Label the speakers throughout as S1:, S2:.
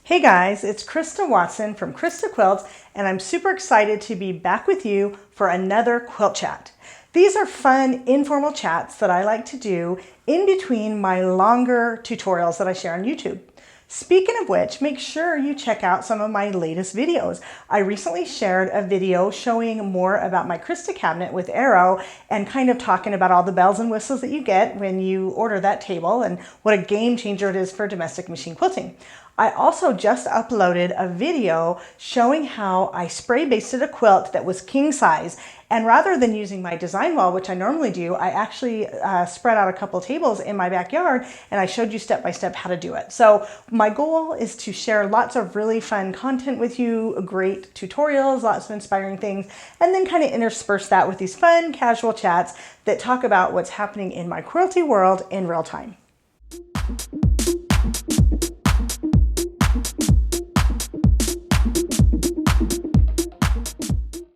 S1: Hey guys, it's Christa Watson from Christa Quilts, and I'm super excited to be back with you for another quilt chat. These are fun, informal chats that I like to do in between my longer tutorials that I share on YouTube. Speaking of which, make sure you check out some of my latest videos. I recently shared a video showing more about my Christa cabinet with Arrow and kind of talking about all the bells and whistles that you get when you order that table and what a game changer it is for domestic machine quilting. I also just uploaded a video showing how I spray basted a quilt that was king size. And rather than using my design wall, which I normally do, I actually spread out a couple tables in my backyard and I showed you step by step how to do it. So my goal is to share lots of really fun content with you, great tutorials, lots of inspiring things, and then kind of intersperse that with these fun casual chats that talk about what's happening in my quilty world in real time.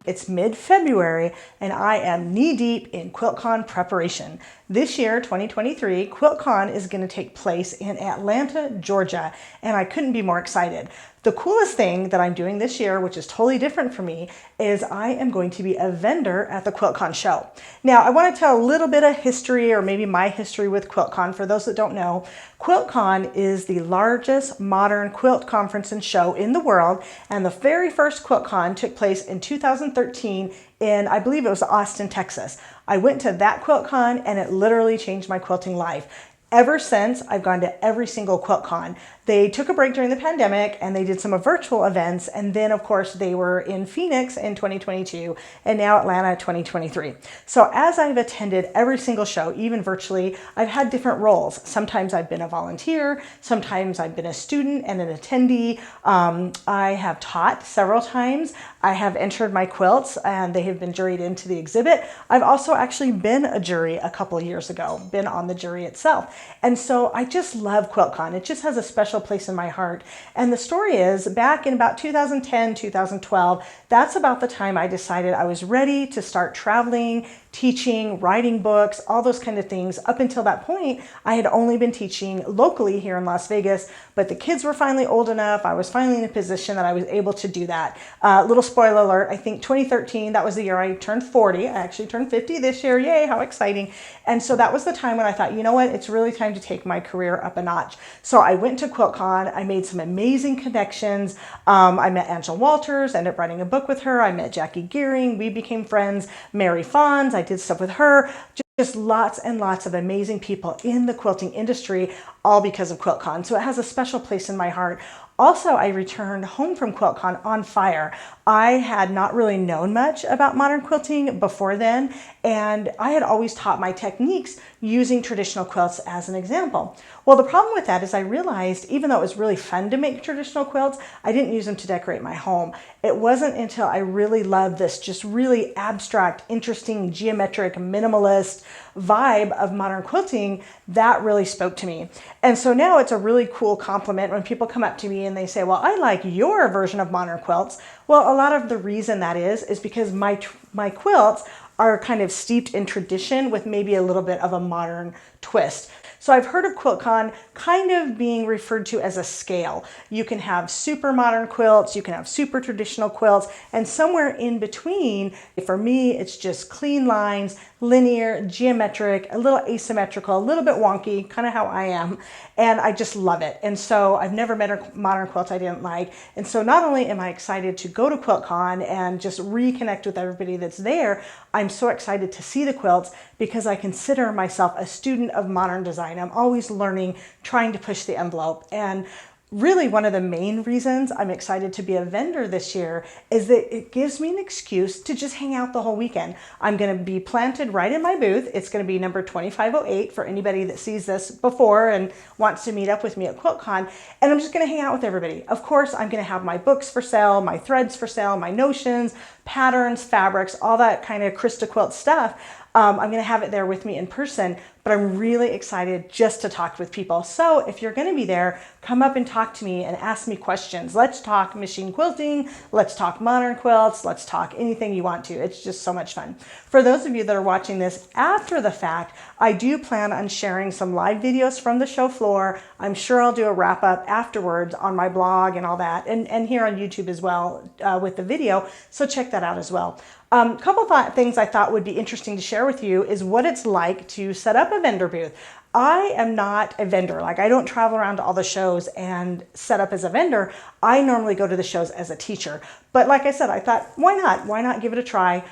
S1: It's mid-February and I am knee-deep in QuiltCon preparation. This year, 2023, QuiltCon is going to take place in Atlanta, Georgia, and I couldn't be more excited. The coolest thing that I'm doing this year, which is totally different for me, is I am going to be a vendor at the QuiltCon show. Now, I want to tell a little bit of history, or maybe my history with QuiltCon. For those that don't know, QuiltCon is the largest modern quilt conference and show in the world, and the very first QuiltCon took place in 2013 in, I believe it was Austin, Texas. I went to that QuiltCon and it literally changed my quilting life. Ever since, I've gone to every single QuiltCon. They took a break during the pandemic and they did some virtual events. And then of course they were in Phoenix in 2022 and now Atlanta 2023. So as I've attended every single show, even virtually, I've had different roles. Sometimes I've been a volunteer. Sometimes I've been a student and an attendee. I have taught several times. I have entered my quilts and they have been juried into the exhibit. I've also actually been a jury a couple of years ago, been on the jury itself. And so I just love QuiltCon. It just has a special place in my heart. And the story is back in about 2010, 2012, that's about the time I decided I was ready to start traveling, teaching, writing books, all those kind of things. Up until that point, I had only been teaching locally here in Las Vegas, but the kids were finally old enough. I was finally in a position that I was able to do that. Little spoiler alert, I think 2013, that was the year I turned 40. I actually turned 50 this year. Yay, how exciting. And so that was the time when I thought, you know what, it's really time to take my career up a notch. So I went to QuiltCon. I made some amazing connections. I met Angela Walters, ended up writing a book with her. I met Jackie Gearing. We became friends. Mary Fons, I did stuff with her. Just lots and lots of amazing people in the quilting industry, all because of QuiltCon. So it has a special place in my heart. Also, I returned home from QuiltCon on fire. I had not really known much about modern quilting before then, and I had always taught my techniques using traditional quilts as an example. Well, the problem with that is I realized, even though it was really fun to make traditional quilts, I didn't use them to decorate my home. It wasn't until I really loved this just really abstract, interesting, geometric, minimalist vibe of modern quilting that really spoke to me. And so now it's a really cool compliment when people come up to me and they say, well, I like your version of modern quilts. Well, a lot of the reason that is because my quilts are kind of steeped in tradition with maybe a little bit of a modern twist. So I've heard of QuiltCon kind of being referred to as a scale. You can have super modern quilts, you can have super traditional quilts, and somewhere in between, for me, it's just clean lines, linear, geometric, a little asymmetrical, a little bit wonky, kind of how I am, and I just love it. And so I've never met a modern quilt I didn't like. And so not only am I excited to go to QuiltCon and just reconnect with everybody that's there, I'm so excited to see the quilts because I consider myself a student of modern design. I'm always learning, trying to push the envelope. And really one of the main reasons I'm excited to be a vendor this year is that it gives me an excuse to just hang out the whole weekend. I'm going to be planted right in my booth. It's going to be number 2508 for anybody that sees this before and wants to meet up with me at QuiltCon. And I'm just going to hang out with everybody. Of course, I'm going to have my books for sale, my threads for sale, my notions, patterns, fabrics, all that kind of Christa quilt stuff. I'm going to have it there with me in person, but I'm really excited just to talk with people. So if you're going to be there, come up and talk to me and ask me questions. Let's talk machine quilting. Let's talk modern quilts. Let's talk anything you want to. It's just so much fun. For those of you that are watching this after the fact, I do plan on sharing some live videos from the show floor. I'm sure I'll do a wrap up afterwards on my blog and all that, and here on YouTube as well with the video. So check that out as well. Couple things I thought would be interesting to share with you is what it's like to set up a vendor booth. I am not a vendor. Like, I don't travel around to all the shows and set up as a vendor. I normally go to the shows as a teacher. But like I said, I thought, why not? Why not give it a try?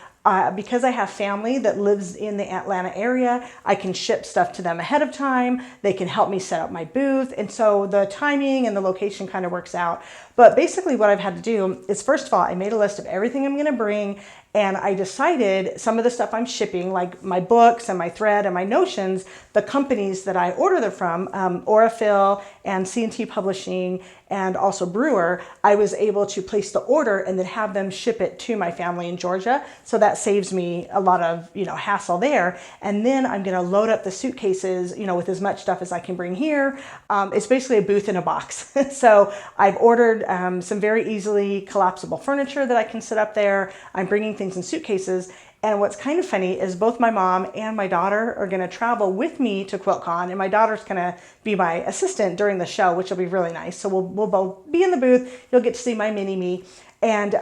S1: Because I have family that lives in the Atlanta area, I can ship stuff to them ahead of time. They can help me set up my booth. And so the timing and the location kind of works out. But basically what I've had to do is, first of all, I made a list of everything I'm going to bring. And I decided some of the stuff I'm shipping, like my books and my thread and my notions, the companies that I order them from, Aurifil and C&T Publishing and also Brewer, I was able to place the order and then have them ship it to my family in Georgia. So that saves me a lot of, hassle there. And then I'm going to load up the suitcases, with as much stuff as I can bring here. It's basically a booth in a box. So I've ordered some very easily collapsible furniture that I can set up there. I'm bringing things in suitcases. And what's kind of funny is both my mom and my daughter are going to travel with me to QuiltCon, and my daughter's going to be my assistant during the show, which will be really nice. So we'll both be in the booth. You'll get to see my mini me. And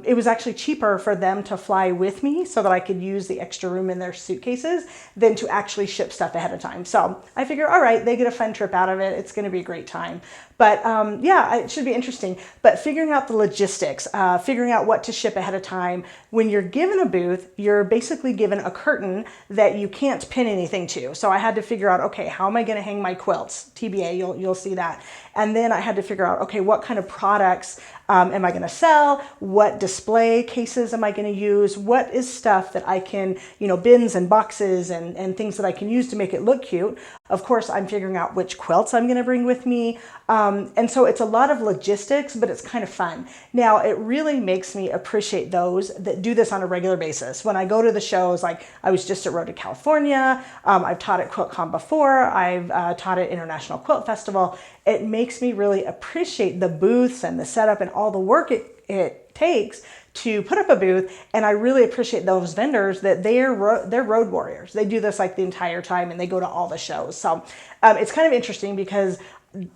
S1: it was actually cheaper for them to fly with me so that I could use the extra room in their suitcases than to actually ship stuff ahead of time. So I figure, all right, they get a fun trip out of it. It's going to be a great time. But yeah, it should be interesting. But figuring out the logistics, figuring out what to ship ahead of time. When you're given a booth, you're basically given a curtain that you can't pin anything to. So I had to figure out, okay, how am I going to hang my quilts? TBA, you'll see that. And then I had to figure out, okay, what kind of products am I going to sell? What display cases am I going to use? What is stuff that I can, bins and boxes and things that I can use to make it look cute? Of course, I'm figuring out which quilts I'm going to bring with me. And so it's a lot of logistics, but it's kind of fun. Now, it really makes me appreciate those that do this on a regular basis. When I go to the shows, like I was just at Road to California, I've taught at QuiltCon before, I've taught at International Quilt Festival. It makes me really appreciate the booths and the setup and all the work it takes to put up a booth. And I really appreciate those vendors that they're road warriors. They do this like the entire time and they go to all the shows. So it's kind of interesting because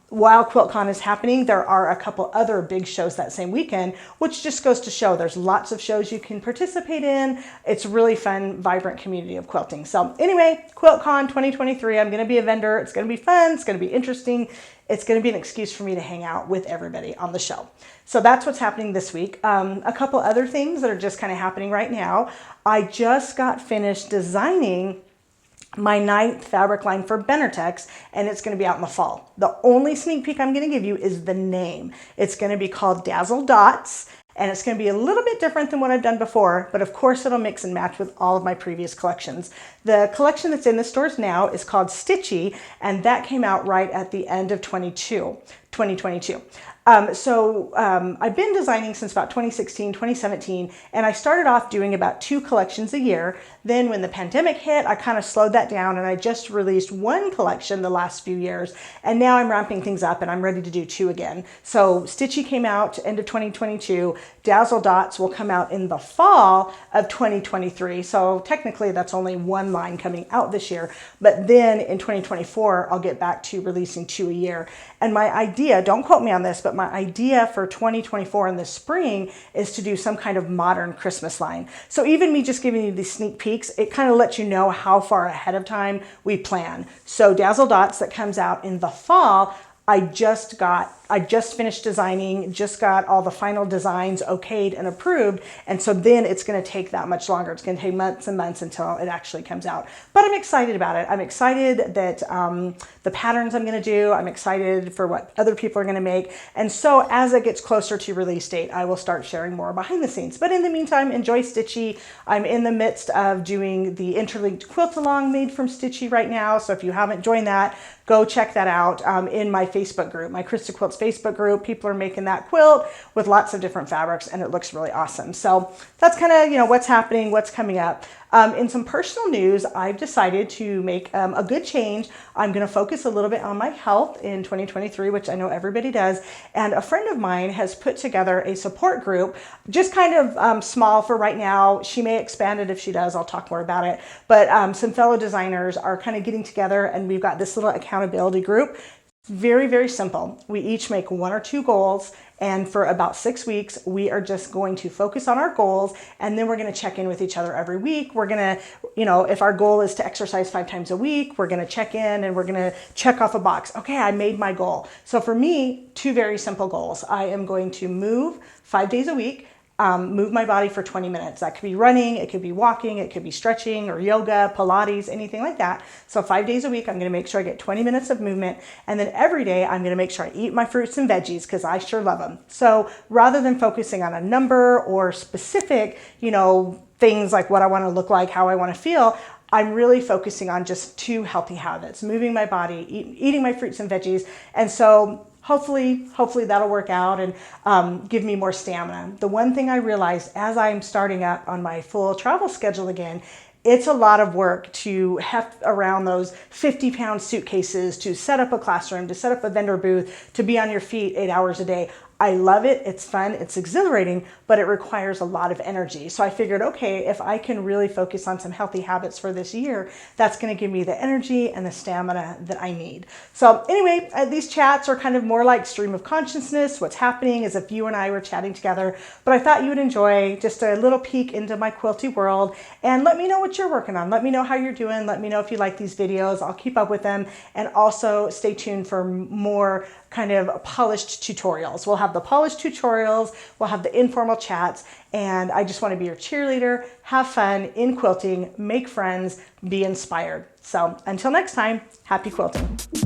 S1: while QuiltCon is happening, there are a couple other big shows that same weekend, which just goes to show there's lots of shows you can participate in. It's a really fun, vibrant community of quilting. So anyway, QuiltCon 2023, I'm going to be a vendor. It's going to be fun. It's going to be interesting. It's going to be an excuse for me to hang out with everybody on the show. So that's what's happening this week. A couple other things that are just kind of happening right now. I just got finished designing my 9th fabric line for Benartex, and it's going to be out in the fall. The only sneak peek I'm going to give you is the name. It's going to be called Dazzle Dots, and it's going to be a little bit different than what I've done before, but of course it'll mix and match with all of my previous collections. The collection that's in the stores now is called Stitchy, and that came out right at the end of 2022. I've been designing since about 2016, 2017, and I started off doing about 2 collections a year. Then when the pandemic hit, I kind of slowed that down and I just released 1 collection the last few years. And now I'm ramping things up and I'm ready to do 2 again. So Stitchy came out end of 2022. Dazzle Dots will come out in the fall of 2023. So technically that's only 1 line coming out this year. But then in 2024, I'll get back to releasing 2 a year. And my idea, don't quote me on this, but my idea for 2024 in the spring is to do some kind of modern Christmas line. So even me just giving you these sneak peeks, it kind of lets you know how far ahead of time we plan. So Dazzle Dots that comes out in the fall, I just finished designing, just got all the final designs okayed and approved. And so then it's going to take that much longer. It's going to take months and months until it actually comes out. But I'm excited about it. I'm excited that the patterns I'm going to do, I'm excited for what other people are going to make. And so as it gets closer to release date, I will start sharing more behind the scenes. But in the meantime, enjoy Stitchy. I'm in the midst of doing the interlinked quilt along made from Stitchy right now. So if you haven't joined that, go check that out in my Facebook group, my Christa Quilts Quilts Facebook group. People are making that quilt with lots of different fabrics, and it looks really awesome. So that's kind of, you know, what's happening, what's coming up. In some personal news, I've decided to make a good change. I'm going to focus a little bit on my health in 2023, which I know everybody does. And a friend of mine has put together a support group, just kind of small for right now. She may expand it if she does. I'll talk more about it. But some fellow designers are kind of getting together, and we've got this little accountability group. Very, very simple. We each make 1 or 2 goals, and for about 6 weeks, we are just going to focus on our goals, and then we're going to check in with each other every week. We're going to, you know, if our goal is to exercise 5 times a week, we're going to check in and we're going to check off a box. Okay, I made my goal. So for me, 2 very simple goals. I am going to move 5 days a week. Move my body for 20 minutes. That could be running, it could be walking, it could be stretching or yoga, Pilates, anything like that. So 5 days a week, I'm going to make sure I get 20 minutes of movement. And then every day, I'm going to make sure I eat my fruits and veggies because I sure love them. So rather than focusing on a number or specific, you know, things like what I want to look like, how I want to feel, I'm really focusing on just 2 healthy habits, moving my body, eating my fruits and veggies. And so hopefully that'll work out and give me more stamina. The one thing I realized as I'm starting up on my full travel schedule again, it's a lot of work to heft around those 50-pound suitcases, to set up a classroom, to set up a vendor booth, to be on your feet 8 hours a day. I love it, it's fun, it's exhilarating, but it requires a lot of energy. So I figured, okay, if I can really focus on some healthy habits for this year, that's gonna give me the energy and the stamina that I need. So anyway, these chats are kind of more like stream of consciousness. What's happening is if you and I were chatting together, but I thought you would enjoy just a little peek into my quilty world, and let me know what you're working on. Let me know how you're doing. Let me know if you like these videos. I'll keep up with them, and also stay tuned for more kind of polished tutorials. We'll have the polished tutorials, we'll have the informal chats, and I just want to be your cheerleader, have fun in quilting, make friends, be inspired. So until next time, happy quilting.